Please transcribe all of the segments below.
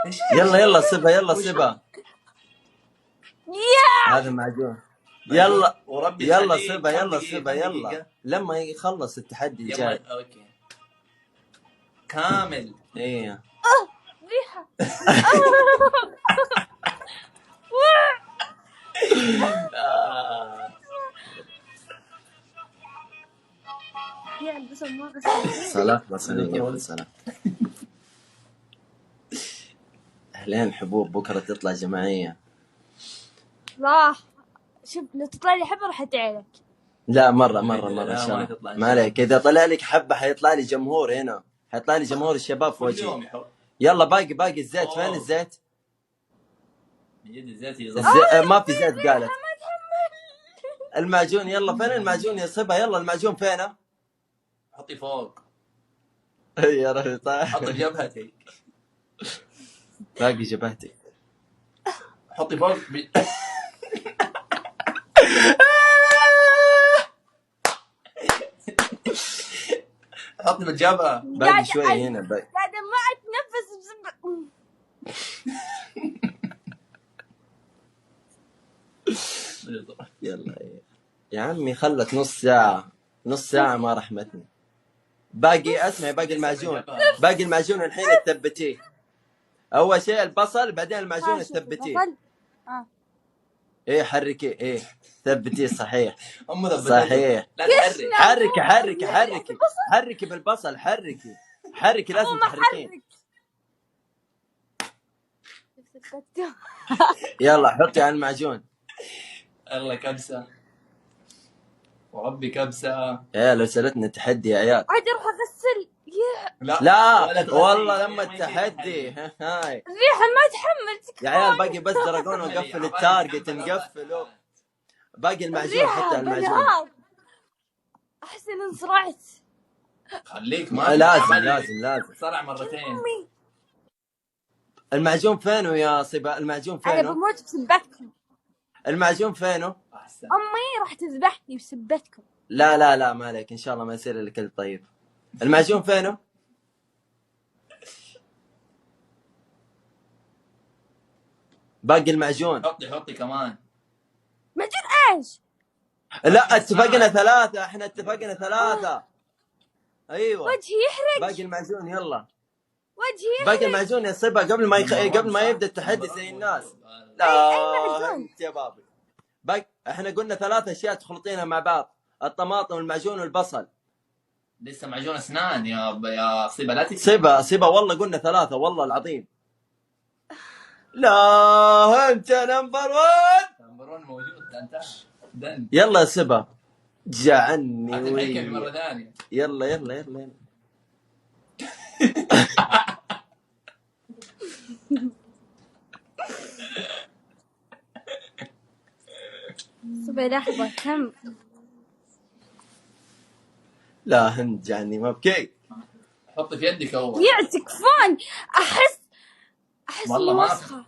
ايش ذا؟ يلا سبها، يلا سبها. هذا معجون. يلا وربي يلا سبها، يلا سبها، يلا لما يخلص التحدي الجاي. اوكي كامل. ايه ريحة. يا البصل ما غسل. صلاة بصرية صلاة. أهلين حبوب، بكرة تطلع جماعية. راح شوف لو تطلع لي حبة راح ادعي لك. لا مرة إن شاء الله ما عليك. إذا طلع لك حبة حيطلع لي جمهور هنا، حيطلع لي جمهور الشباب في وجهي. يلا باقي الزيت. فين الزيت؟ ما في زيت قالت. المعجون يلا، فين المعجون يا صبا؟ يلا المعجون فينه؟ حطي فوق. يا رهي طيب. حطي جبهتي. باقي جبهتي. حطي فوق حطي بالجبهة. باقي شوي هنا. قاعدة ما اتنفس يلا يا عمي خلت نص ساعة ما رحمتني. باقي اسمعي، باقي المعجون الحين تثبتيه. اول شيء البصل، بعدين المعجون تثبتيه. ايه حركي، ايه ثبتيه صحيح. صحيح. لا تحرك. حركي بالبصل، حركي لازم تحركين. يلا حطي على المعجون. الله كبسة وربي كبسة. يا لو سألتنا التحدي يا عيال. عادي اروح اغسل. لا والله لما التحدي هاي الريحة ما تحمل يا عيال. باقي بس دراجون ونقفل التارجت، نقفله. باقي المعجون حتى المعجون. احس اني انصرعت. خليك ما لازم صرع مرتين. المعجون فينه يا صبا؟ المعجون فينه؟ انا بموت بسبتكم. المعجون فينه؟ امي راح تذبحني بسبتكم. لا ما عليك، ان شاء الله ما يصير لك الطيب. المعجون فينه؟ باقي المعجون. حطي كمان. معجون ايش؟ لا اتفقنا ثلاثة، احنا اتفقنا ثلاثة. ايوه وجهي يحرق. باقي المعجون يلا. وجهي يحرق. باقي المعجون يا صبا قبل ما يبدا التحدي زي الناس. لا انت يا بابي. باقي احنا قلنا 3 اشياء تخلطينها مع بعض: الطماطم والمعجون والبصل. لسه معجون اسنان يا صبا. لا تكذب. صبا والله قلنا 3 والله العظيم. لا انت نمبر 1 موجود. انت يلا يا صبا جعني وي. مرة ثانية. يلا صبي لحظة كم. لا هند جعني ما بكي. حطي في يدك اول. يعتك فان. احس والله ما وسخة.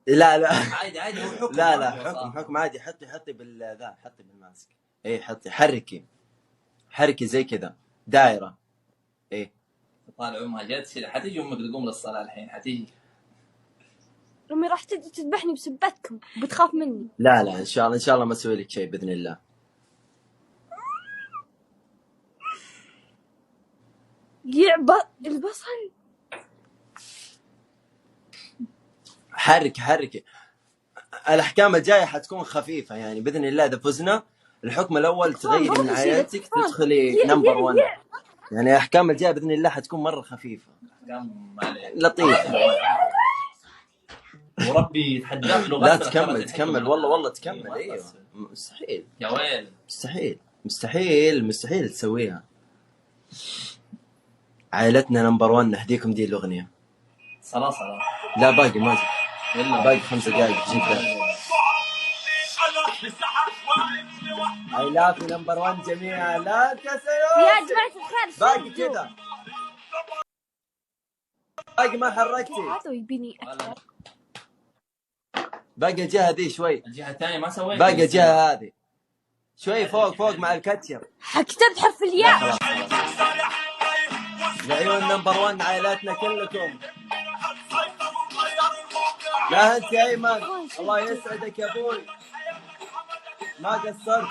لا عادي هو حكم. لا حكم عادي. حطي بالذا، حطي بالماسك. ايه حطي، حركي زي كذا دائرة. ايه طالع امها جت. حتيجي امك تقوم للصلاة الحين. حتيجي امي راح تجي تذبحني بسبتكم. بتخاف مني. لا ان شاء الله ما اسوي لك شيء باذن الله. البصل. حركي. الاحكام الجايه حتكون خفيفه يعني باذن الله. اذا فزنا الحكم الاول تغيري من عائلتك تدخلي نمبر 1 يعني. الاحكام الجايه باذن الله حتكون مره خفيفه لطيفه. وربي تحداك لغة. لا تكمل والله تكمل. ايوه مستحيل يا ويل. مستحيل تسويها. عائلتنا نمبر 1. نهديكم دي الاغنيه. صلاة. لا باقي ما باقي 5 دقائق جدا. I love you نمبر 1 جميعا. لا تسيروا يا جماعة الخير. باقي كذا. باقي ما حركتي. هذا يبيني أكثر. باقي الجهة ذي شوي. الجهة الثانية ما سويت. باقي الجهة هذه شوي فوق مع الكاتشب. كتبت حرف الياء. لعيون نمبر 1 عائلاتنا كلكم. لا انت يا ايمن، الله يسعدك يا ابوي، ما قصرت.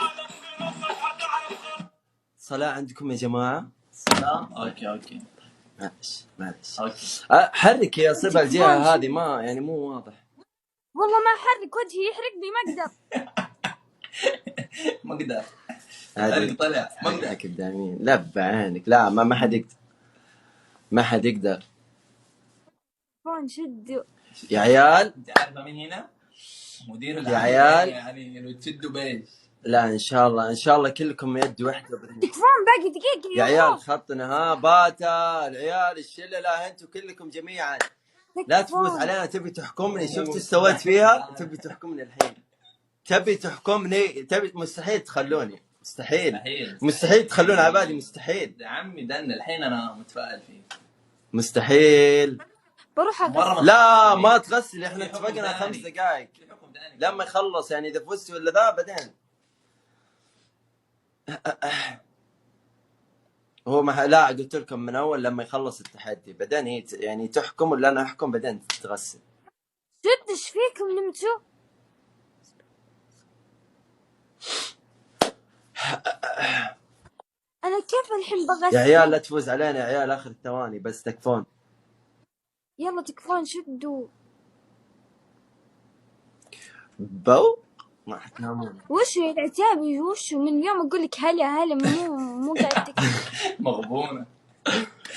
صلاة عندكم يا جماعة؟ صلاة؟ اوكي معلش اوكي. حرك يا صبا الجهة هذه، ما يعني مو واضح. والله ما حرك وجهي يحرقني، ما اقدر. ما اقدر. هذه طلع ما اقدر. قدامين. لا بعينك، لا ما حد يقدر، ما حد يقدر. فون شدوا يا عيال. انت عارفه مين هنا؟ مدير يا عيال يعني لو تشدوا بيش. لا ان شاء الله كلكم يد واحده. تكفون باقي دقيقة يا عيال خطنا ها باتا العيال الشله، لا انتم كلكم جميعا لا تفوز علينا. تبي تحكمني؟ شفت ايش سويت فيها؟ تبي تحكمني الحين؟ تبي تحكمني؟ تبي؟ مستحيل تخلوني، مستحيل تخلون عبادي، مستحيل يا عمي. دن الحين انا متفائل فيه. مستحيل. بروح أغسل. لا ما تغسل، احنا اتفقنا 5 دقائق لما يخلص، يعني اذا فزت ولا ذا بعدين. هو لا قلت لكم من اول لما يخلص التحدي بعدين هي يعني تحكم ولا انا احكم بعدين تغسل. جد ايش فيكم نمتوا؟ انا كيف الحين بغسل؟ يا عيال لا تفوز علينا يا عيال، اخر الثواني بس تكفون. يلا تكفون شدوا. بو ما حتنامون. وش العتابي؟ وش من اليوم اقول لك هلا مو قاعد تكفي. مغبونه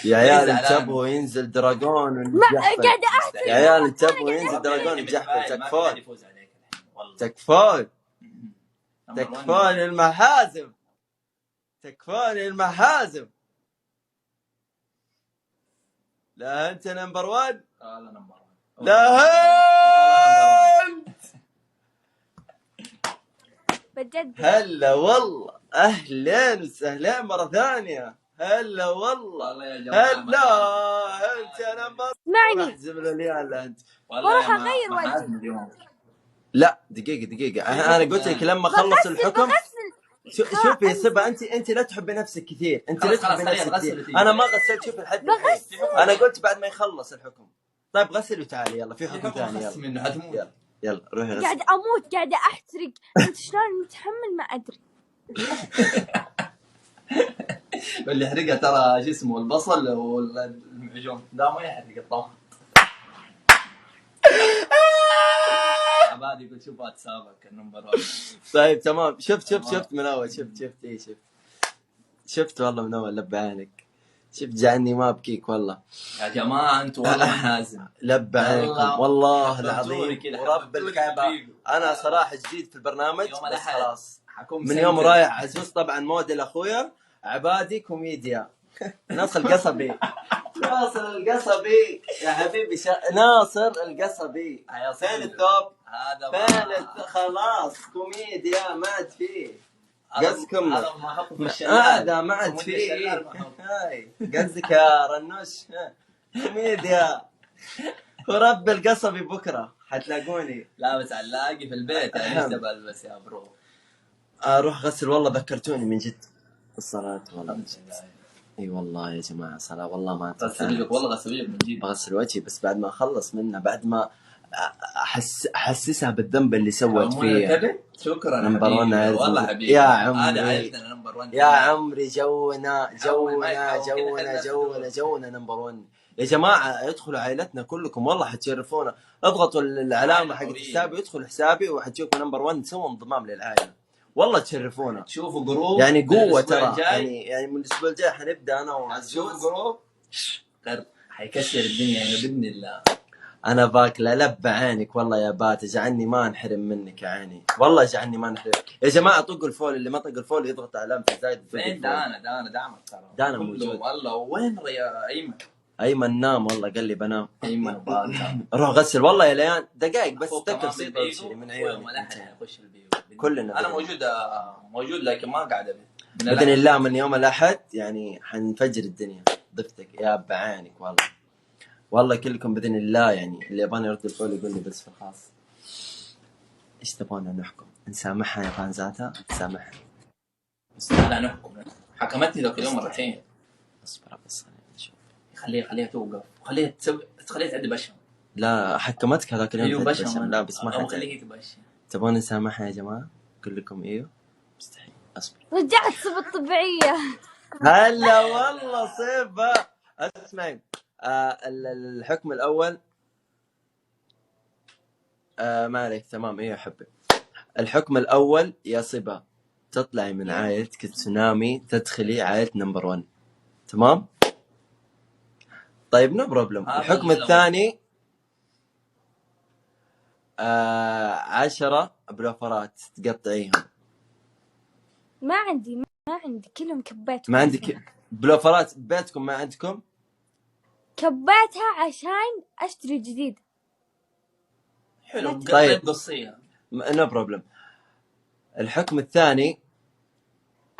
يا عيال انتبهوا ينزل دراجون ونجحفل. قاعدة احسن. يا عيال انتبهوا ينزل دراجون ونجحفل. تكفون المحازم، تكفون المحازم. لا انت نمبر 1. لا نمبر 1. لا انت. بجد هلا والله، اهلين وسهلين مره ثانيه. هلا والله يا جماعه. هلا انت نمبر. اسمعني احزم الريال انت. بروح اغير وجهي. لا دقيقه انا قلت لك لما اخلص الحكم. شوفي يا صبا، انت لا تحبي نفسك كثير، انت لا تحبي نفسك كثير. انا ما غسلت. شوفي لحد الحين انا قلت بعد ما يخلص الحكم. طيب غسل وتعالي، يلا في حكم ثاني. يلا يلا روحي غسل. قاعدة اموت، قاعدة احترق. انت شلون متحمل؟ ما ادري. اللي يحرقها ترى شو اسمه البصل والمعجون ده، ما يحرق الطعم. عبادي يقول شوف اتسابق النمبر 1. طيب تمام. شفت من اول. شفت والله من اول. لب عينك. شفت جعلني ما ابكيك والله يا جماعه. انتوا والله حازم. لب عينكم والله العظيم ورب الكعبه. انا صراحه جديد في البرنامج بس خلاص من يوم رايح عزوز. طبعا موديل اخويا عبادي كوميديا. ناصر القصبي. ناصر القصبي يا حبيبي. ناصر القصبي. فين الثوب؟ هذا فين خلاص كوميديا ما عاد فيه. قصدكم هذا ما عاد فيه. هاي قصدك يا رنوش كوميديا. ورب القصبي بكره حتلاقوني لابس علاقي في البيت. يعني ايش تبى البس يا برو؟ اروح غسل. والله ذكرتوني من جد الصلاة والله. اي والله يا جماعه صلاة والله ما غسل لك والله غسل لك من جد. بغسل وجهي بس بعد ما اخلص منه، بعد ما احسسها بالذنب اللي سوت فيه. شكرا نمبر 1 والله حبيبي. يا عمري هذا عيلتنا نمبر 1 يا عمري. جونا نمبر 1 يا جماعه. ادخلوا عائلتنا كلكم والله حتشرفونا. اضغطوا العلامه حق حسابي وادخلوا حسابي وحتشوفوا نمبر 1. سووا انضمام للعائله والله تشرفونا. تشوفوا جروب يعني قوه ترى. يعني من الاسبوع الجاي حنبدا انا وعزوز جروب حيكسر الدنيا يعني باذن الله. انا باكله لب عينك والله يا بات. جعلني ما انحرم منك يا عيني والله. جعلني ما انحرم يا جماعه. طقوا الفول، اللي ما طق الفول يضغط على علامه الزايد. فين دانا دعمك ترى. دانا موجود والله. وين يا ايمن؟ ايمن نام والله قال لي بنام. ايمن روح غسل والله يا ليان. دقائق بس تكل بسيطه من عيوني. يخش البيو كلنا. انا موجود لكن ما قاعد ابي. باذن الله من يوم الاحد يعني حنفجر الدنيا. ضفتك يا بعينك والله كلكم باذن الله. يعني اللي يبغى يرد الفول يقول لي بس في الخاص. ايش تبغون نحكم؟ نسامحها يا فانزاتها؟ نسامحها. لا نحكم. حكمتني ذاك اليوم مرتين. اصبر بس نشوف. خليها توقف، خليها تعدي بشم. لا حكمتك هذاك اليوم ايوه تعدي بشم. لا بس ما او حد خليه هي تبشم. تبغون نسامحها يا جماعة؟ أقول لكم إيوه مستحيل. أصبر. رجعت صفة طبيعية. هلا والله صيبة. اسمعي الحكم الأول ما عليك تمام. إيه حبي. الحكم الأول يا صبا تطلعي من عائلتك تسونامي تدخلي عائلة نمبر 1 تمام. طيب نو بروبلم. الحكم الثاني 10 بلوفرات تقطعيهم. ما عندي كلهم كبيت. ما عندك بلوفرات ببيتكم؟ ما عندكم؟ كبيتها عشان اشتري جديد. حلو. طيب قصية نو بروبلم. الحكم الثاني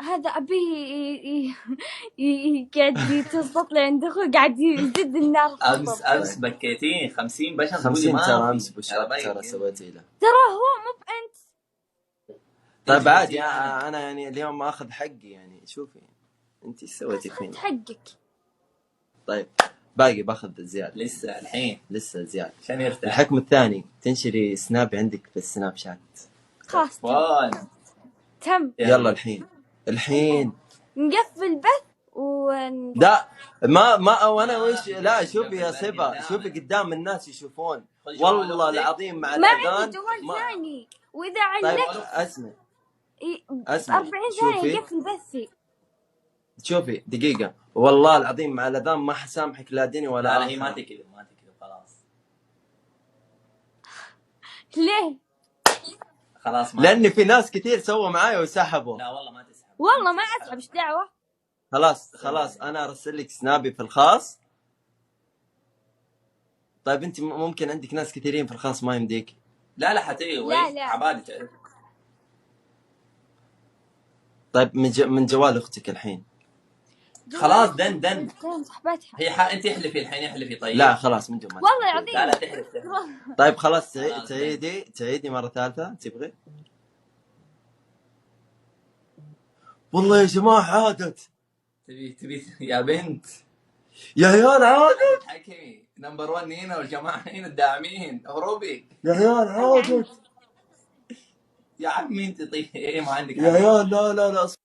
هذا ابي قاعد يتوسط لي عند اخوي قاعد يزيد النار. امس بكيتين 50 بشر. 50 ترى امس بشرت ترى سويتي له. ترى هو مو بانت. طيب عادي انا يعني اليوم اخذ حقي يعني. شوفي انت سويتي فيني حقك. طيب باقي باخذ زيادة لسه الحين لسه زيادة عشان يرتاح. الحكم الثاني تنشري سناب عندك في السناب شات. خلاص تم. يلا الحين نقفل بث لا ما وانا وش. لا شوفي يا صبا شوفي قدام الناس يشوفون والله العظيم مع ما الاذان عندي جوال ثاني واذا طيب علقت اسمع 40 ثانية يقفل بثي. شوفي دقيقة والله العظيم مع الاذان ما حسامحك لا ديني ولا لا هي ما تكذب خلاص. ليه؟ خلاص لأن في ناس كثير سووا معايا وسحبوا. لا والله ما تسحب. والله ما اسحب. ايش دعوة؟ خلاص انا ارسل لك سنابي في الخاص. طيب انت ممكن عندك ناس كثيرين في الخاص ما يمديك. لا حتى لا عبادي تعرف. طيب من جوال اختك الحين. خلاص دن صاحبتها هي انت احلفي الحين احلفي. طيب لا خلاص من جوال والله العظيم. لا تحلف. طيب خلاص تعيدي مرة ثالثة تبغي؟ والله يا جماعة عادت. تبي يا بنت يا عيال عادت. حكي نمبر 1 هنا والجماعة هنا الداعمين هروبي. يا عيال عادت. يا عمي انت طيب ايه ما عندك يا عيال لا اصبر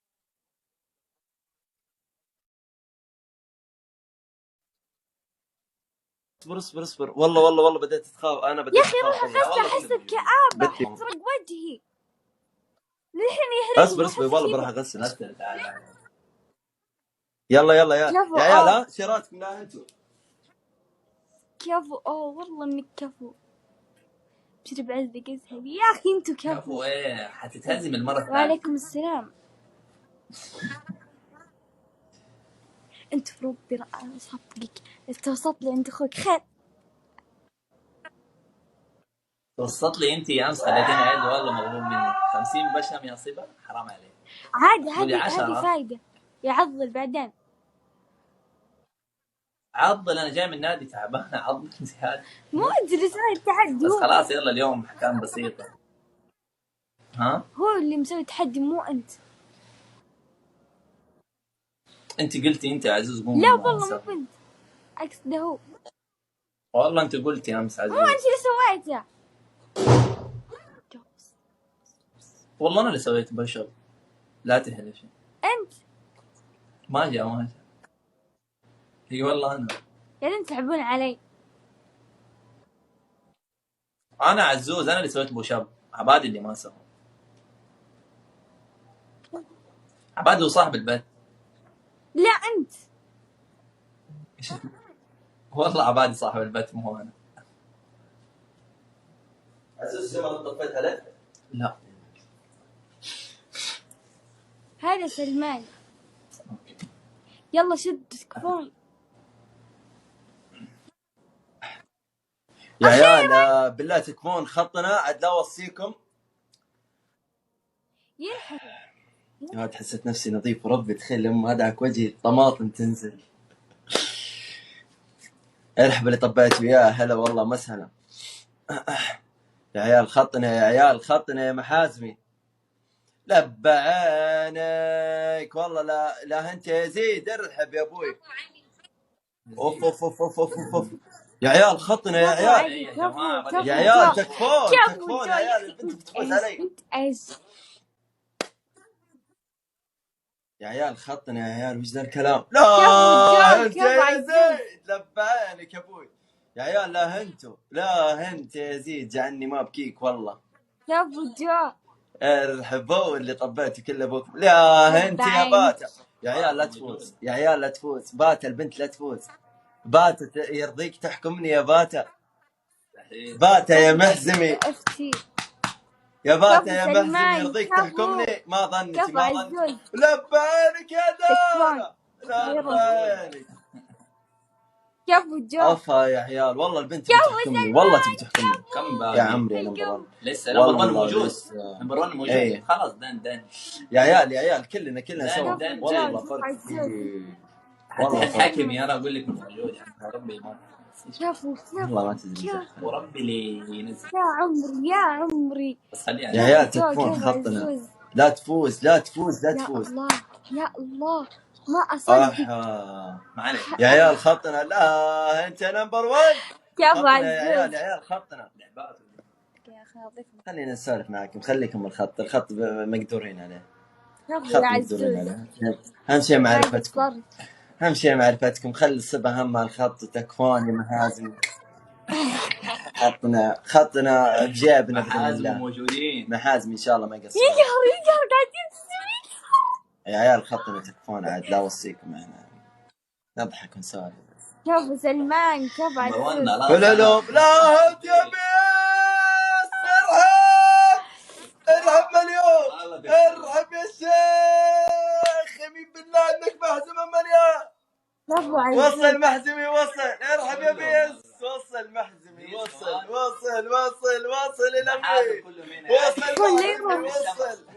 والله بدأت تخاف. انا بدأت يا اخي روح غسله احس بكآبة تحرق وجهي للحين يهرب. اصبر والله بروح اغسل. يلا يا عيال شراتكم لا انتم كفو. والله انك كفو. بشرب عزبي قزها يا اخي انتو كفو. ايه حتتهزم المرة الثانية. وعليكم السلام. انت في ربي صدقك توسط لي عند اخوك خير. توسط لي انت يا امس خليتيني اعد والله مغروم منك. 50 بشم يا صبا حرام عليك. عادي هذه فايدة يعضل بعدين. عضل انا جاي من النادي تعبان عضل زيادة. مو ادري سوي التحدي. بس خلاص يلا اليوم احكام بسيطة. هو اللي مسوي تحدي مو انت. انت قلتي انت يا عزوز قوم. لا والله مو بنت اقصد هو. والله انت قلتي امس عزوز. مو انت اللي سويته. والله انا اللي سويت بشر. لا تهلفي. انت ما جاء هي والله انا قاعدين تلعبون علي. انا عزوز انا اللي سويت بوشاب. عبادي اللي ما سوى. عبادي وصاحب البيت. لا انت والله عبادي صاحب البيت مو انا. عزوز زي ما طفيت عليك. لا هذا سلمان. يلا شد تكفون يا عيال بالله تكفون خطنا عاد لا اوصيكم. يا حسيت نفسي نظيف وربي تخيل لما ادعك وجهي الطماطم تنزل. ارحب اللي طبيت وياه هلا والله مسهنا. يا عيال خطنا يا محازمي. لبى عينك والله لا انت يا زيد ارحب يا ابوي. اوف اوف اوف اوف اوف اوف. يا عيال خطنا يا كفو عيال. علي، كفو يا عيال كفو تكفون كفو تكفون جو. يا عيال، البنت بتفوز علي. انت ايش؟ يا عيال خطنا يا عيال، وش ذا الكلام؟ لا كفو انت جو، كفو يا عزوز. زيد لبعانك يا ابوي. يا عيال لا هنتو، لا هنت يا زيد، جعلني ما بكيك والله. كفو جو. ارحبوا اللي طبيته كله ابوك. لا هنت يا بعين. باتا. يا عيال لا تفوز، يا عيال لا تفوز، باتا البنت لا تفوز. باتا يرضيك تحكمني يا باتا؟ باتا يا محزمي، افتي. يا باتا كفو يا محزمي سلمان، يرضيك كفو. تحكمني؟ ما ظنتي كفو ما ظنتي. عزوز. لبانك يا دارة، تكفون. لبانك. كفو جو. افا يا عيال والله البنت تبي كفو تحكمني، سلمان، والله تبي تحكمني. كم يا باقي؟ عمري نمبر 1 لسه نمبر 1 والله موجود. لسه. نمبر 1 موجود. ايه. خلاص دن يا عيال يا عيال كلنا دان سوا دان والله دان. فرق عزوز. كبير. حتى والله فرق. حاكمي انا اقول لك موجود يعني. يا ربي ما كفو والله ما تدري كفو. مزح. وربي اللي ينزل. يا عمري يا عمري. بس خليها يا عيال جو، تكفون كفو خطنا. عزوز. لا تفوز لا تفوز لا يا تفوز. الله يا الله، ما اصدق. ما عليك. يا عيال خطنا. لا انت نمبر 1. كفو خطنا يا عيال عزوز. يا عيال خطنا. لعبات. يا اخي اضيفنا. خلينا نسولف معاكم، خليكم الخط مقدورين عليه. كفو خط يا مقدورين عزوز. عليه. اهم شيء معرفتكم، صرت. اهم شيء معرفتكم. خلي الصبا هم الخط. تكفون يا محازم. خطنا بجيبنا باذن محازم الله. موجودين. محازم ان شاء الله ما يقصرون. يقهر قاعدين تسوي. يا عيال خطنا تكفون عاد، لا اوصيكم معنا نضحك ونسولف. كفو سلمان، كفو نمبر 1 عزوز. خلاص. فلالوب لا هد يا بيس. ارحب مليون، ارحب يا شيخ. يمين بالله انك محزمه مليون. كفو عزوز. وصل محزمي وصل. ارحب يا بيس. وصل محزمي وصل وصل وصل وصل الى مين؟ وصل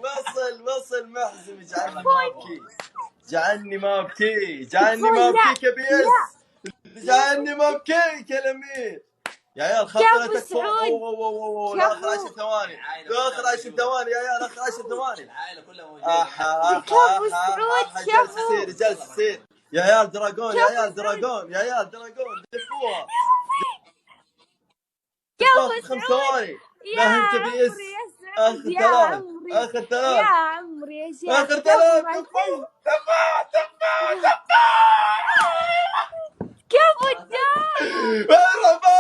محزمي وصل محزمي. جعلني ما ابكي، جعلني ما ابكي، جعلني ما ابكيك يا بيس، جعلني ما ابكيك يا الامير. يا عيال خطنا تكفون. لا اخر 10 ثواني، لا اخر 10 ثواني يا عيال، اخر 10 ثواني. العائله كلها موجوده. كفو سعود، جالس يصير جالس يصير. يا عيال دراجون، يا عيال دراجون، يا عيال دراجون. دفوها كفو 5 ثواني. يا لا انت عمري بيس. يا اخر سعود يا 3 عمري اخر 3 يا عمري يا شيخ. اخر 3. كفو كفو الدار. مرحبا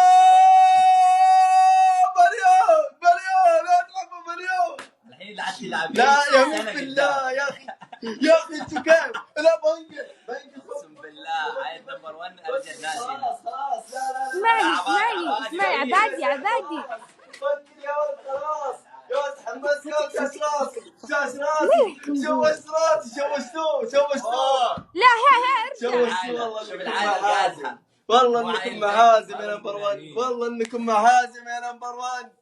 مليون ارحبوا مليون. الحين لا عاد تلعبين. لا يا من بالله يا اخي، يا اخي انتوا كيف؟ لا بنقل اقسم بالله عايز نمبر 1 ارجع الناس هنا. خلاص لا اسمعي عبادي بنقل يا ولد خلاص. يا ولد حمست كاس راسي شوشتوه. لا ارجع. شوشتوه والله انكم محازم يا نمبر 1. والله انكم محازم يا نمبر 1.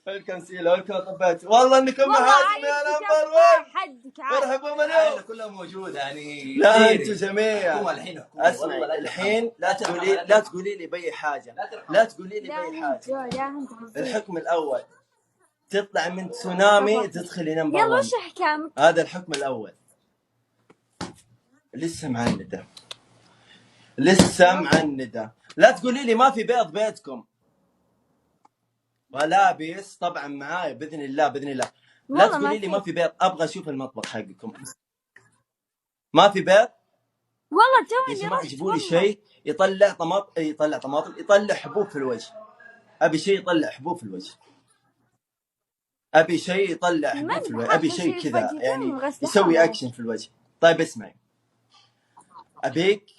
الكنسيل والكوطبات والله انكم محازم يا نمبر 1. حدك ارحبوا العائله مليون. كلها موجوده يعني. لا انتوا جميع حكومه الحين حكومه. اسمع الحين لا تقولي لي باي حاجه، لا تقولي لي باي حاجه. الحكم الاول تطلع من تسونامي تدخلي نمبر 1. يلا وش احكامك؟ هذا الحكم الاول. لسه معنده، لسه معنده. لا تقولي لي ما في بيض بيتكم. ملابس طبعا معاي باذن الله باذن الله. لا تقولي لي ما في بيض، ابغى اشوف المطبخ حقكم. ما في بيض والله يا جماعه. جيبوا لي شيء يطلع طماطم، يطلع حبوب في الوجه. ابي شيء يطلع حبوب في الوجه، ابي شيء يطلع حبوب في الوجه، ابي شيء كذا يعني يسوي اكشن في الوجه. طيب اسمعي، ابيك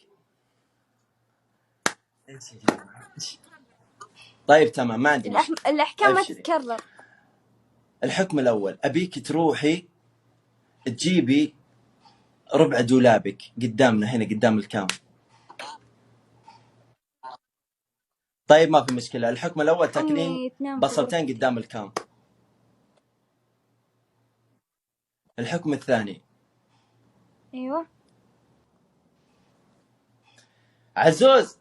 ايش يا جماعه. طيب تمام ما عندي مشكله. الاحكام ما تتكرر. الحكم الاول ابيك تروحي تجيبي ربع دولابك قدامنا هنا قدام الكام. طيب ما في مشكله. الحكم الاول تاكلين بصلتين قدام الكام. الحكم الثاني ايوه عزوز،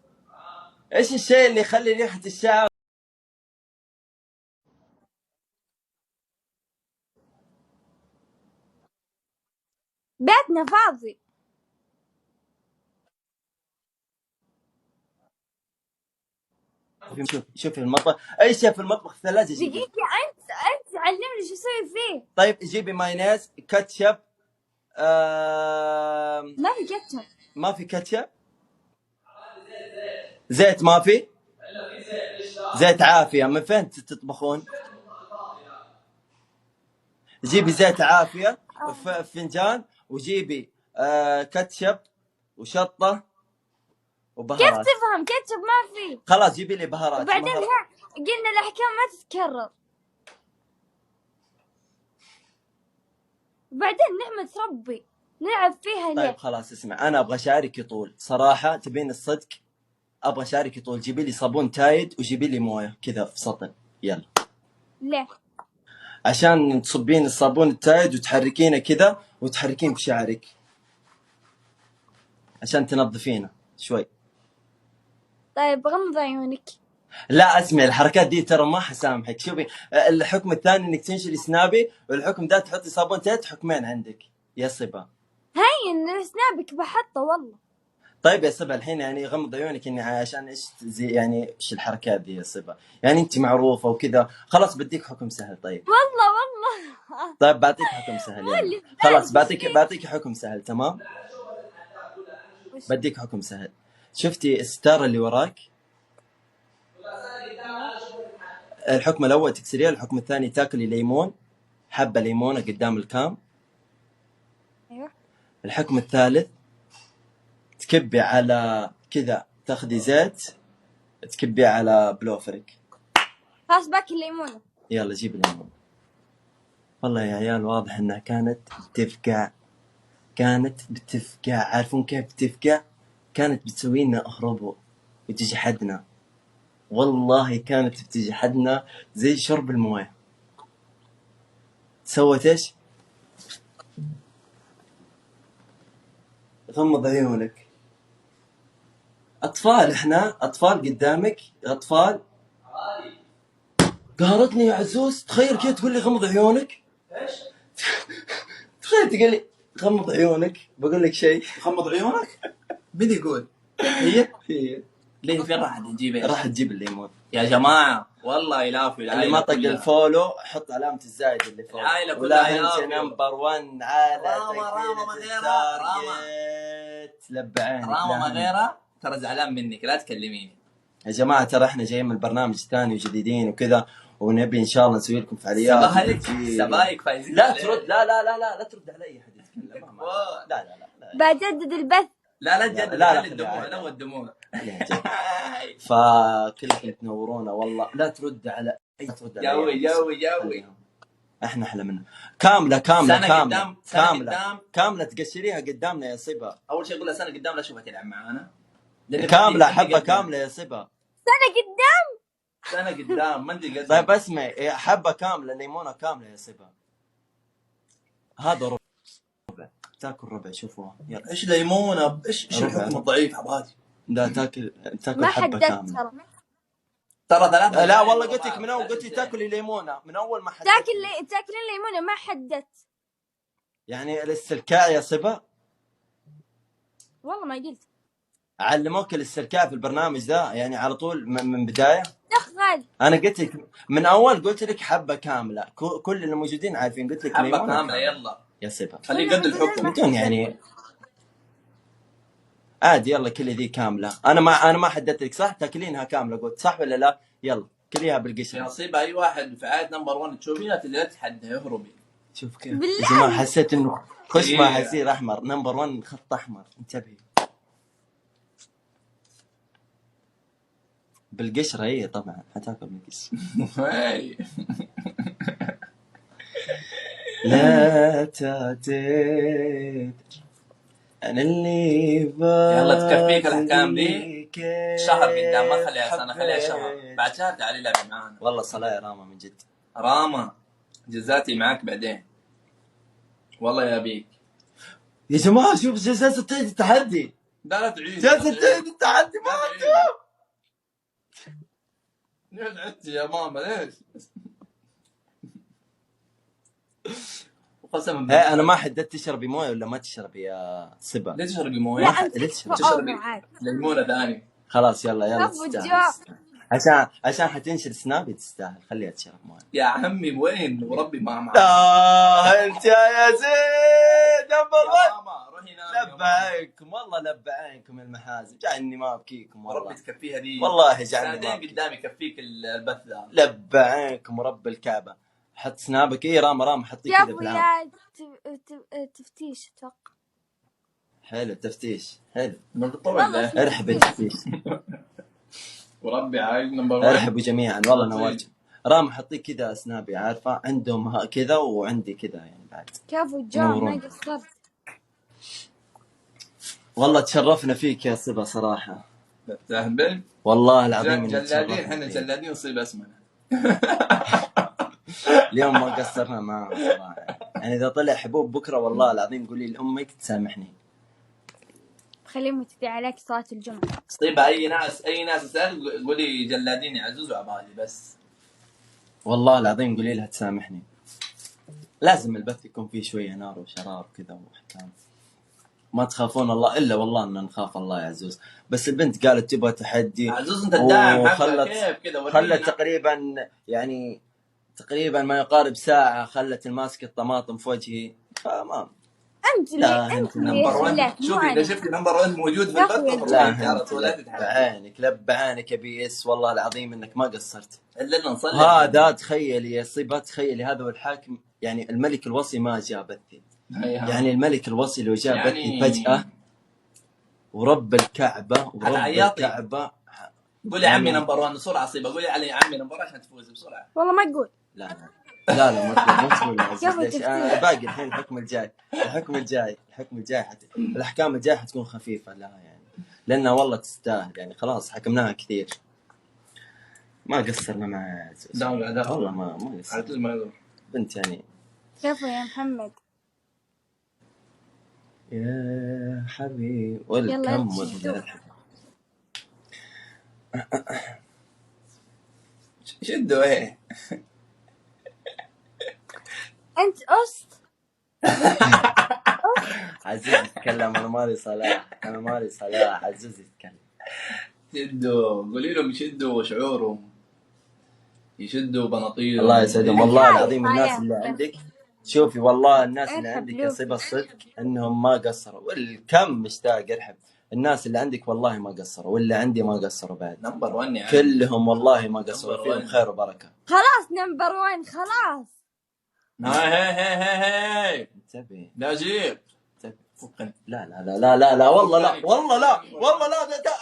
ايش الشيء اللي يخلي ريحه الشعر بيتنا فاضي؟ شوفي المطبخ، اي شيء في المطبخ الثلاجه جيبي. دقيقة، انت علمني شو اسوي فيه. طيب جيبي مايونيز، كاتشب. ما في كاتشب. ما في كاتشب. زيت ما في. زيت عافيه. من فين تطبخون؟ جيبي زيت عافيه في فنجان، وجيبي كاتشب وشطه وبهارات. كيف تفهم كاتشب ما في؟ خلاص جيبي لي بهارات. وبعدين قلنا الاحكام ما تتكرر. وبعدين نعمة ربي نلعب فيها ليه؟ طيب خلاص اسمع، انا ابغى اشارك يطول صراحه، تبين الصدق؟ ابغى اشارك يطول. جيبي لي صابون تايد وجيبي لي مويه كذا في سطل. يلا. ليه؟ عشان تصبين الصابون التايد وتحركينه كذا وتحركين في شعرك عشان تنظفينه شوي. طيب غمض عيونك. لا اسمعي، الحركات دي ترى ما حسامحك. شوفي الحكم الثاني انك تنشري سنابي، والحكم ده تحطي صابون تايد. حكمين عندك يا صبا. هين سنابك بحطه والله. طيب يا صبا الحين يعني غمض عيونك، اني عشان ايش زي يعني ايش الحركات دي يا صبا؟ يعني انت معروفه وكذا. خلاص بديك حكم سهل. طيب والله طيب بعطيك حكم سهل يعني. خلاص بعطيك حكم سهل. تمام. بديك حكم سهل. شفتي الستاره اللي وراك؟ الحكم الاول تكسريها، الحكم الثاني تاكلي ليمون، حبه ليمونه قدام الكام. ايوه. الحكم الثالث تكبي على كذا، تاخذي زيت تكبيه على بلوفرك. خلاص باكل ليمونه. يلا جيب الليمون. والله يا عيال واضح انها كانت بتفقع. عارفون كيف بتفقع؟ كانت بتسوي لنا اهربوا وتجحدنا. والله كانت بتجحدنا زي شرب المويه. سوت ايش؟ غمض عيونك. اطفال، احنا اطفال قدامك، اطفال. قهرتني يا عزوز. تخيل كيف تقول لي غمض عيونك. ايش؟ تخيل تقول لي غمض عيونك. بقول لك شيء. غمض عيونك. بدي يقول هي ليه فين راح تجيبها؟ راح تجيب الليمون. يا جماعه والله يلافي اللي ما طق الفولو حط علامة الزايد اللي فوق. العائلة ولا كلها انت نمبر 1 على راما مغيرة. لبعينك. راما مغيرة ترى زعلان منك، لا تكلميني يا جماعة. ترى احنا جايين من برنامج ثاني وجديدين وكذا، ونبي ان شاء الله نسوي لكم فعاليات. سبايك فايزين. لا ترد. لا ترد على اي احد يتكلم. لا بجدد البث. لا تجدد. لا الدموع. لا الدموع. فكلكم تنورونا والله. لا ترد على اي. ترد على جوي احنا احلى منه. كامله تقشريها قدامنا يا صبا. اول شيء اقول سنه قدام لا اشوفها تلعب معانا. كامله حبه كامله يا صبا. سنة قدام ما انت قدام. طيب اسمعي، حبه كامله ليمونه كامله يا صبا. هذا ربع. تاكل ربع. شوفوها يلا. ايش ليمونه؟ ايش الحكم الضعيف عبادي؟ لا تاكل ما حبه كامله. ترى ثلاثة. لا والله قلت لك من اول، قلت لي تاكلي ليمونه من اول ما حددت. تاكلين ليمونه ما حددت. يعني الاستركاع يا صبا. والله ما قلت. علموك الاستركاع في البرنامج ذا يعني على طول من بدايه. دخل. انا قلت لك من اول، قلت لك حبه كامله. كل اللي موجودين عارفين. قلت لك حبه كامله. يلا يا صبا خليه قد الحكم. انتم يعني عادي. يلا كلي ذي كامله. انا ما حددت لك صح. تاكلينها كامله قلت صح ولا لا؟ يلا كليها بالقشره. يا صيب اي واحد في عاد نمبر 1 تشوفيها لا تحد يهربي. شوف كيف يا جماعه. حسيت انه خش ما حيصير احمر. نمبر 1 خط احمر. انتبهي بالقشره. هي طبعا حتاكل بالقشره. لا تعتذر انا اللي يلا تكفيك الاحكام دي. شهر قدام ما خليها سنه، خليها شهر. بعد شهر تعالي لعبي معانا. والله صلاة يا راما من جد. راما جزاتي معك بعدين والله يا بيك. يا جماعه شوف جلسة التحدي. لا تعيد جلسة التحدي. ما عندهم. ليش عدتي يا ماما ليش؟ قسما بالله انا ما حددت تشربي مويه ولا ما تشربي يا صبا. ليه تشربي مويه؟ لا ليه تشربي ليمونه ثاني. خلاص يلا عشان حتنشر سنابي تستاهل، خليها تشرب مويه. يا عمي وين وربي ما معك. انت يا زين نمبر 1. يا ماما روحي نامي. لبعينكم والله، لبعينكم المحازم، جعلني ما ابكيكم والله. وربي تكفيها دي والله جعلني ما ساعتين قدامي يكفيك البث ذا. لبعينكم ورب الكعبه. حط سنابك. اي رام حطيه كذا في العام. يا تفتيش اتوقع. حلو تفتيش حلو. والله ارحبوا التفتيش. وربي عايز نمبر 1. ارحبوا جميعا والله نواجه. رام حطيه كذا سنابي، عارفه عندهم كذا وعندي كذا يعني بعد. كفو جون ما قصرت. والله تشرفنا فيك يا صبا صراحه. تهبل والله العظيم. جلادين احنا جلادين نصيب اسمنا. اليوم ما قصرنا معهم صراحه. يعني اذا طلع حبوب بكره والله العظيم قولي لامك تسامحني. خلي امي تدعي عليك صلاه الجمعه. طيب اي ناس اسال قولي جلادين يا عزوز وعبالي بس. والله العظيم قولي لها تسامحني. لازم البث يكون فيه شويه نار وشرار كذا واحكام. ما تخافون الله الا والله ان نخاف الله يا عزوز. بس البنت قالت تبغى تحدي. عزوز انت الداعم حقك كيف كذا. خلت تقريبا ما يقارب ساعه خلت الماسك الطماطم في وجهي. فما انت نمبر 1. شوفي اذا شفتي نمبر 1 موجود في البث على طول. لبعانك يا بي اس والله العظيم انك ما قصرت. الا نصلي هذا تخيلي يا صبا، تخيلي هذا والحاكم يعني الملك الوصي ما جاء بثي. يعني الملك الوصي لو جاء بثي فجأة ورب الكعبة قولي عمي نمبر 1 بسرعة. صيبة قولي علي عمي نمبر 1 عشان تفوز بسرعة. والله ما تقول. لا ما تقول ليش. باقي الحين الحكم الجاي الأحكام الجاي حتكون خفيفة لها يعني، لأنها والله تستاهل يعني. خلاص حكمناها كثير، ما قصرنا معها. والله ما قصرنا. بنت يعني. كفو يا محمد يا حبيبي. والكم شدوا ايه. انت قصت. عزيز يتكلم. انا مالي صلاح عزيز يتكلم. شدوا قولي لهم يشدوا شعورهم، يشدوا بناطيل. الله يسعدهم والله العظيم. الناس اللي عندك شوفي والله الناس اللي عندك يا صبا الصدق انهم ما قصروا. والكم مشتاق ارحب الناس اللي عندك والله ما قصروا، واللي عندي ما قصروا بعد. نمبر 1 يعني كلهم والله ما قصروا، فيهم خير وبركه. خلاص نمبر 1 خلاص. هاي انتبه لا جيب. لا والله لا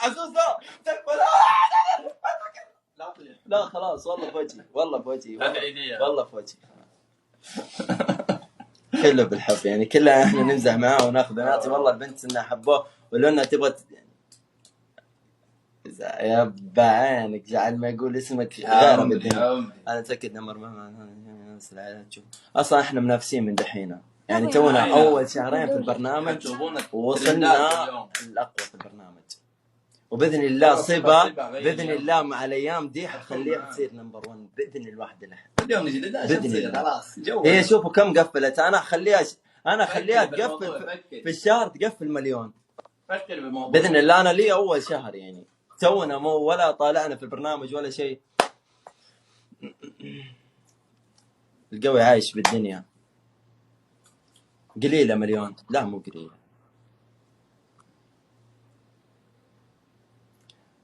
عزوز لا خلاص والله في وجهي كله بالحب يعني. كلها احنا نمزح معاه وناخذ ونعطي. والله البنت انها حبوه ولو انها تبغى يا بعينك جعل ما يقول اسمك غير بالدنيا. انا اتاكد نمر اصلا احنا منافسين من دحين يعني. تونا اول شهرين في البرنامج ووصلنا الاقوى في البرنامج. وباذن الله صبا باذن الله مع الايام دي حخليها تصير نمبر 1 باذن الواحد الاحد. اليوم نجي خلاص جو. هي شوفوا كم قفلت. انا اخليها تقفل في الشهر تقفل مليون. فكر بالموضوع باذن الله. انا لي اول شهر يعني تونا مو ولا طالعنا في البرنامج ولا شيء. القوي عايش بالدنيا. قليله مليون. لا مو قليله.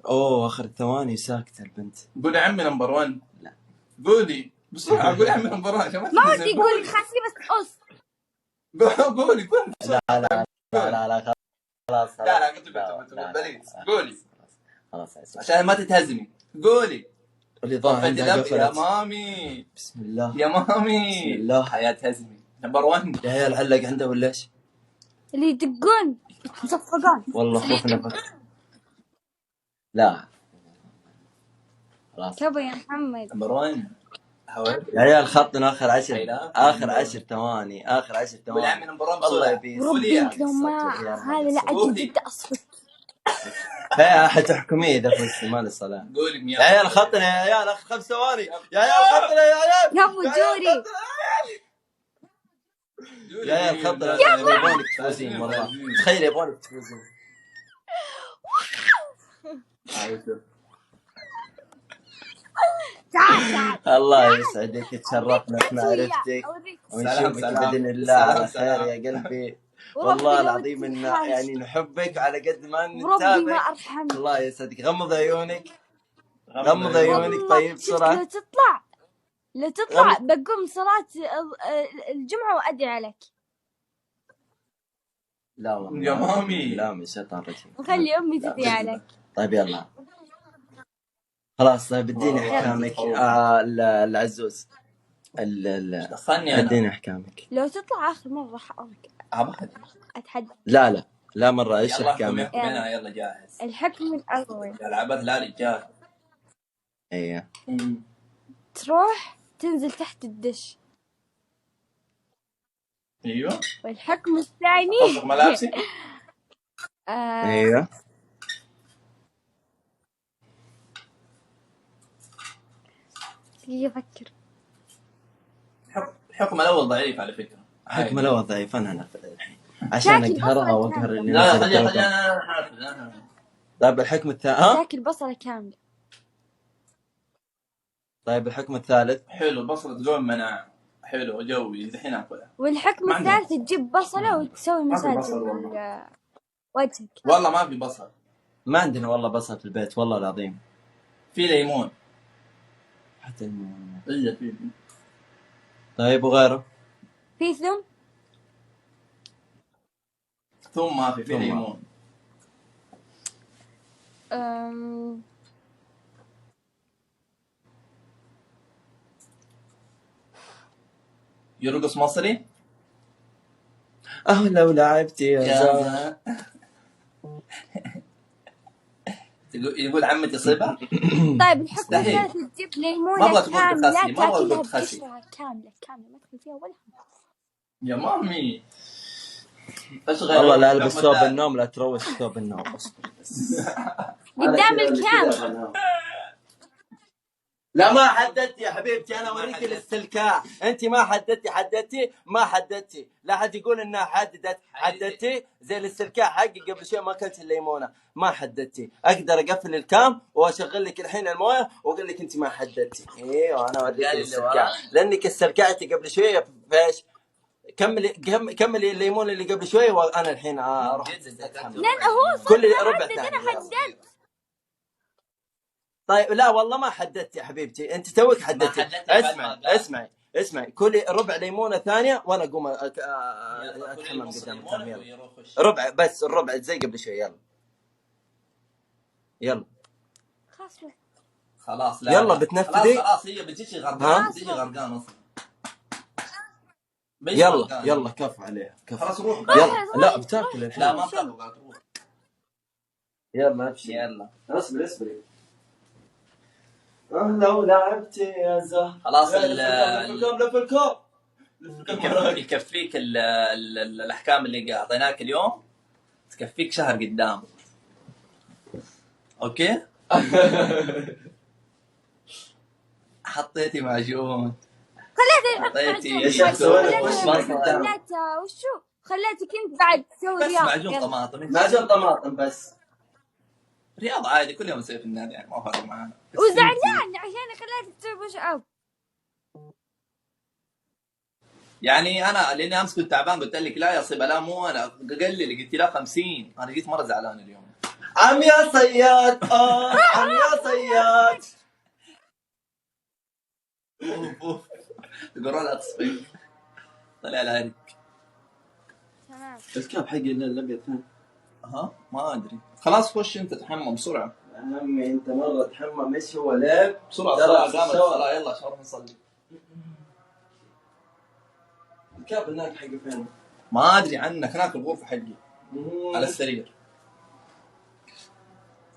اخر ثواني ساكته البنت. قولي عمي نمبر 1. لا قولي بسرعه. قولي عمي نمبر 1 ما ودي يقول خاصني بس قص. قولي لا خلاص. لا قلت بليز. قولي خلاص عشان ما تتهزمي. قولي ضاع يا مامي. بسم الله يا مامي. بسم الله. حياة تهزمي نمبر 1. يا عيال علق عنده ولا ايش؟ اللي يدقون مصفقان والله خوفنا لا خلاص. كفو يا محمد. نمبر 1 يا عيال خطنا اخر 10 ثواني. قولي عمي نمبر 1 الله يبيك. ربيك لو ما هذا لا اجد اصفك. هي حتحكمي اذا فزت مالي صلاة. قولي يا عيال خطنا يا عيال اخر 5 ثواني. يا عيال خطنا يا عيال. يا ابو جوري يا عيال خطنا. يبغونك تفوزين والله. تخيل يبغونك تفوزين. الله يسعدك، تشرفنا بمعرفتك ونشوفك بإذن الله على خير يا قلبي. والله العظيم إن يعني نحبك على قد ما نتابع. الله يسعدك. غمض عيونك غمض عيونك. طيب بسرعة. لو تطلع بقوم صلاة الجمعة وأدعي عليك. لا والله يا مامي لا، من الشيطان الرجيم. وخلي أمي تدعي عليك. طيب يلا خلاص. طيب اديني احكامك العزوز. دخلني اديني احكامك. لو تطلع آخر مرة حقك أتحدى. لا مرة. ايش احكامك؟ يلا جاهز. الحكم الأول العبث لا رجال. ايه تروح تنزل تحت الدش. ايوه. والحكم الثاني أصدق ملابسي. ايوه يفكر. الحكم الاول ضعيف على فكره. حكم الاول ضعيف. انا الحين عشان اقهرها واقهر اللي لا نزل خليها التوبة. انا. طيب الحكم الثاني تاكل بصلة كاملة. طيب الحكم الثالث. حلو البصله تقوم مناعه. حلو جوي الحين اكلها. والحكم الثالث تجيب بصلة وتسوي مساج وجهك. والله ما في بصل. ما عندنا والله بصل في البيت والله العظيم. في ليمون حتى الليمون. الا في. طيب وغيره؟ في ثوم ما في ليمون. يرقص مصري. لو لعبتي يا زهر. يقول عمتي صبا. طيب الحكم الثالث تجيب ليمونة كاملة تاكلها بقشرها كاملة ما تدخل فيها ولا يا مامي ايش غير؟ والله لا البس ثوب النوم، لا تروش ثوب النوم. قدام الكاميرا. لا ما حددتي يا حبيبتي. انا اوريك الاستلكاء. انت ما حددتي ما حددتي. لا حد يقول انها حددتي زي الاستلكاء حقي. قبل شوي ما اكلت الليمونه. ما حددتي. اقدر اقفل الكام واشغل لك الحين المويه واقول لك انت ما حددتي. ايوه انا اوريك الاستلكاء لانك استلكعتي قبل شويه. فايش كملي الليمون اللي قبل شوي وانا الحين اروح اتحمل. هو كل ربع ثانيه. انا حددت. طيب لا والله ما حددت يا حبيبتي. انت توك حددتي. اسمعي كل ربع ليمونه ثانيه وانا اقوم اتحمم قدام الكاميرا. ربع بس. الربع زي قبل شوي. يلا خلاص لا يلا بتنفذي. خلاص هي بتجي غرقان. بتجي غرقان اصلا. يلا كف عليها كف. خلاص روح. يلا لا بتاكل الحين. لا ما بتاكل قاعد تروح. يلا ابشر. يلا اصبري. لو لعبتي يا زهر. خلاص الكوب. يكفيك الاحكام اللي اعطيناك اليوم. تكفيك شهر قدام. اوكي. حطيتي معجون. خليتي وشو خليتك انت بعد تسوي رياضه. معجون طماطم بس. رياضة عادي كل يوم نسوي في النادي يعني ما فارق معانا. وزعلان عشان خليتك تسوي بوش اب. يعني انا لاني امس كنت تعبان قلت لك لا يا صيبه لا مو انا قلل قلت لا 50. انا جيت مره زعلان اليوم. عم يا صياد عم يا صياد. تقولون لا تصفي. طلع العرق. تمام. الكاب حقي الابيض ثاني. ما ادري. خلاص خش انت تحمم بسرعه. يا عمي انت مره تحمم. ايش هو لعب بسرعه الصلاه يلا عشان نروح نصلي. الكاب هناك حقي فين؟ ما ادري عنك. هناك الغرفه حقي على السرير.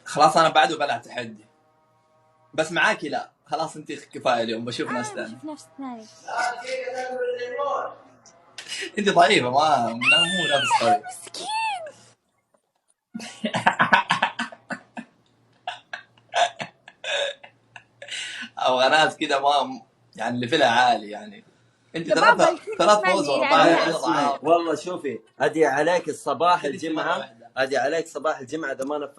خلاص انا بعده بلع تحدي بس معاكي. لا خلاص انت كفايه اليوم. بشوف ناس ثانيه. انت ضعيفه ما مو نفس طريق. مسكين. او ناس كذا ما يعني اللي فيها عالي يعني. انت ثلاث فوز ورا بعض. والله شوفي ادي عليك الصباح الجمعه عادي عليك صباح الجمعة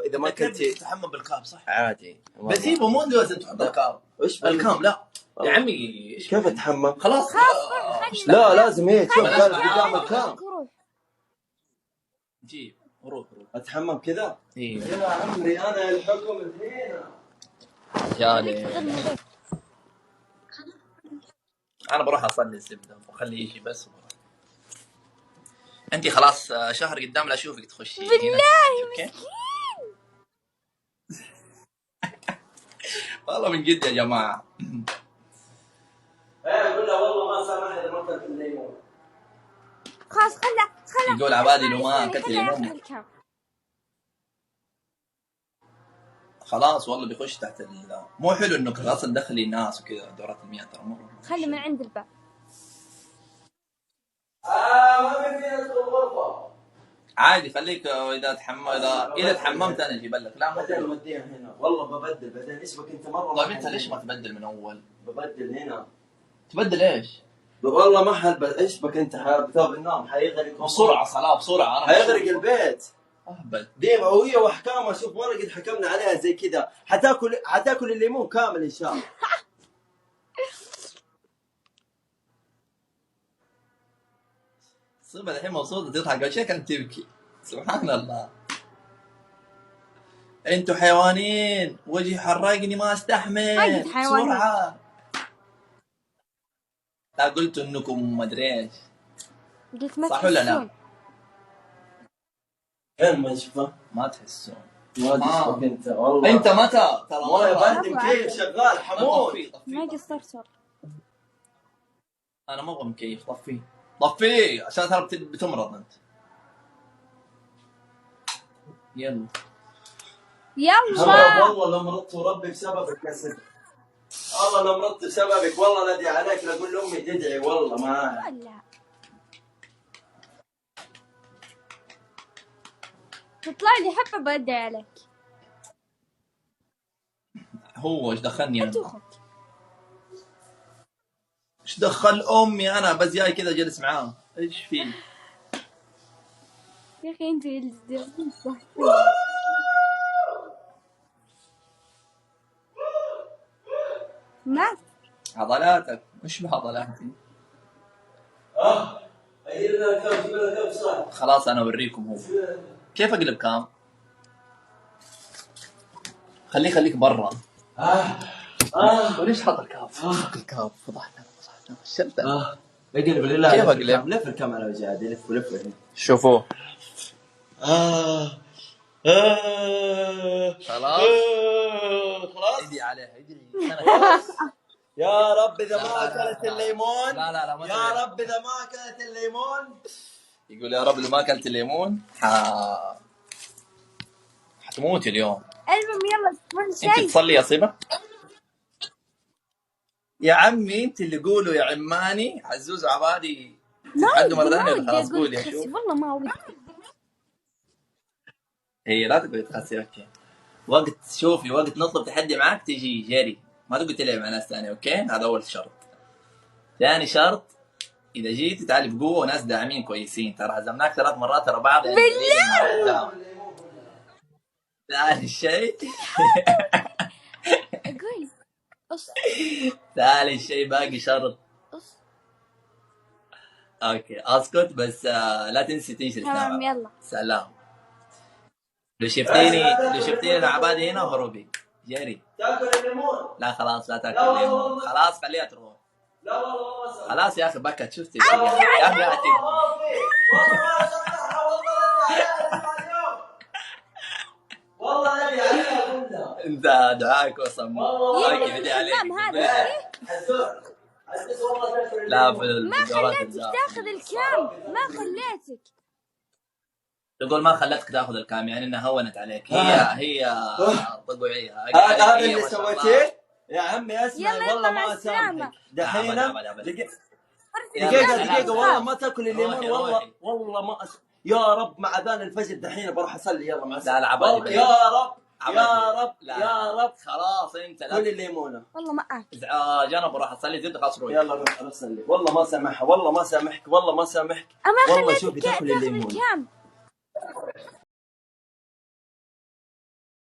إذا ما كنت تحمم بالكاب صح؟ عادي بس هي مو لازم تحط بالكاب. وش بالكام؟ لا يا عمي كيف تحمم؟ خلاص لا لازم هي تشوف قالت قدام الكام. جيب روح اتحمم كذا؟ ايه يا عمري انا الحكم هنا يا لي. انا بروح اصلي الزبده واخليه يجي بس وبروح. انت خلاص شهر قدام لا اشوفك تخشي بالله مسكين. والله من جد يا جماعه. اقول له والله ما سامح اذا ما اكلت الليمون. خلاص خلها يقول عبادي لو ما اكلت الليمون خلاص والله بيخش تحت مو حلو انك اصلا تدخلي الناس وكذا دورات المياه ترى مره. خلي من عند الباب. ما في ندخل الغرفه. عادي خليك اذا اذا تحممت انا اجيب لك. لا بدل موديها هنا والله ببدل بعدين ايش بك انت مره. طيب انت ليش ما تبدل من اول؟ ببدل هنا. تبدل ايش؟ والله ما حد ايش بك انت بثوب النوم حيغرق بسرعه صلاه بسرعه. انا حيغرق البيت. اهبل ديما وهي واحكامها شوف مره قد حكمنا عليها زي كذا. حتاكل الليمون كامل ان شاء الله. صيبة الحين مبسوطة تضحك وش كانت تبكي. سبحان الله. انتوا حيوانين وجهي حرقني ما استحمل بسرعة. لا قلت انكم ما ادري ايش. صح ولا لا؟ فين ما نشوفه؟ ما تحسون. ما تشوفك انت والله. انت متى؟ ترى والله بردم كيف شغال حمود. ما قصرت. انا ما ابغى مكيف. طفيه عشان ترى بتمرض انت. يلا والله لو مرضت وربي بسببك يا سيدي. والله لو مرضت بسببك والله ندعي عليك لاقول لامي تدعي والله ما لا تطلع لي حبه بدعي عليك. هو ايش دخلني انت اخوك. ايش دخل امي انا بس جاي كذا جالس معاه. ايش في يا اخي انت ما عضلاتك مش بعضلاتي. خلاص انا اوريكم هو كيف اقلب كام. خليك برا. وليش حاط الكاب فضحنا الشلتة. اقلب لله. كيف اقلب؟ لف الكاميرا وجهاد يلف ولف. شوفوا خلاص ادي عليها ادري. يا رب اذا ما اكلت الليمون. لا ما يا رب اذا ما اكلت الليمون. يقول يا رب لو ما اكلت الليمون حتموت اليوم. المهم يلا كل شيء. انت تصلي يا صيبه يا عمي. انت اللي قولوا يا عماني عزوز عبادي تتحدوا مره ثانيه. خلاص قول يا شوف. والله ما ودي. هي لا تقولي تخسي. اوكي وقت شوفي وقت نطلب تحدي معك تيجي جري ما تقول تلعب مع ناس ثانيه. اوكي هذا اول شرط. ثاني شرط اذا جيتي تعالي بقوه وناس داعمين كويسين. ترى هزمناك 3 مرات ورا بعض بالله. ثاني شيء ثالث شيء باقي شرط. اوكي اسكت بس لا تنسي تنشر. تمام يلا سلام. لو شفتيني انا عبادي هنا هروبي جري. تاكل الليمون. لا خلاص لا تاكل الليمون. خلاص خليها تروح. لا والله خلاص يا اخي بكت. شفتي يا اخي والله ادري عليها كلها. انت دعائك وصم. اوكي بدي عليك. لا ما خليتك تاخذ الكام. ما خليتك. تقول ما خلتك تاخذ الكام يعني انها هونت عليك. هي طقوعيه. هذا اللي سويتيه يا عمي. اسمع والله ما اسامحك دحين. دقيقه والله ما تاكل الليمون. والله ما يا رب مع اذان الفجر دحين بروح اصلي. يلا مع السلامه. لا عبادي يا رب خلاص انت لا كل الليمونه. والله ما اكل. ازعاج انا بروح اصلي. زد خلاص روح. يلا روح اصلي. والله ما سامحها والله ما سامحك والله ما سامحك. اما والله شوفي خليتك تاكل تاخذ الليمون. الكام.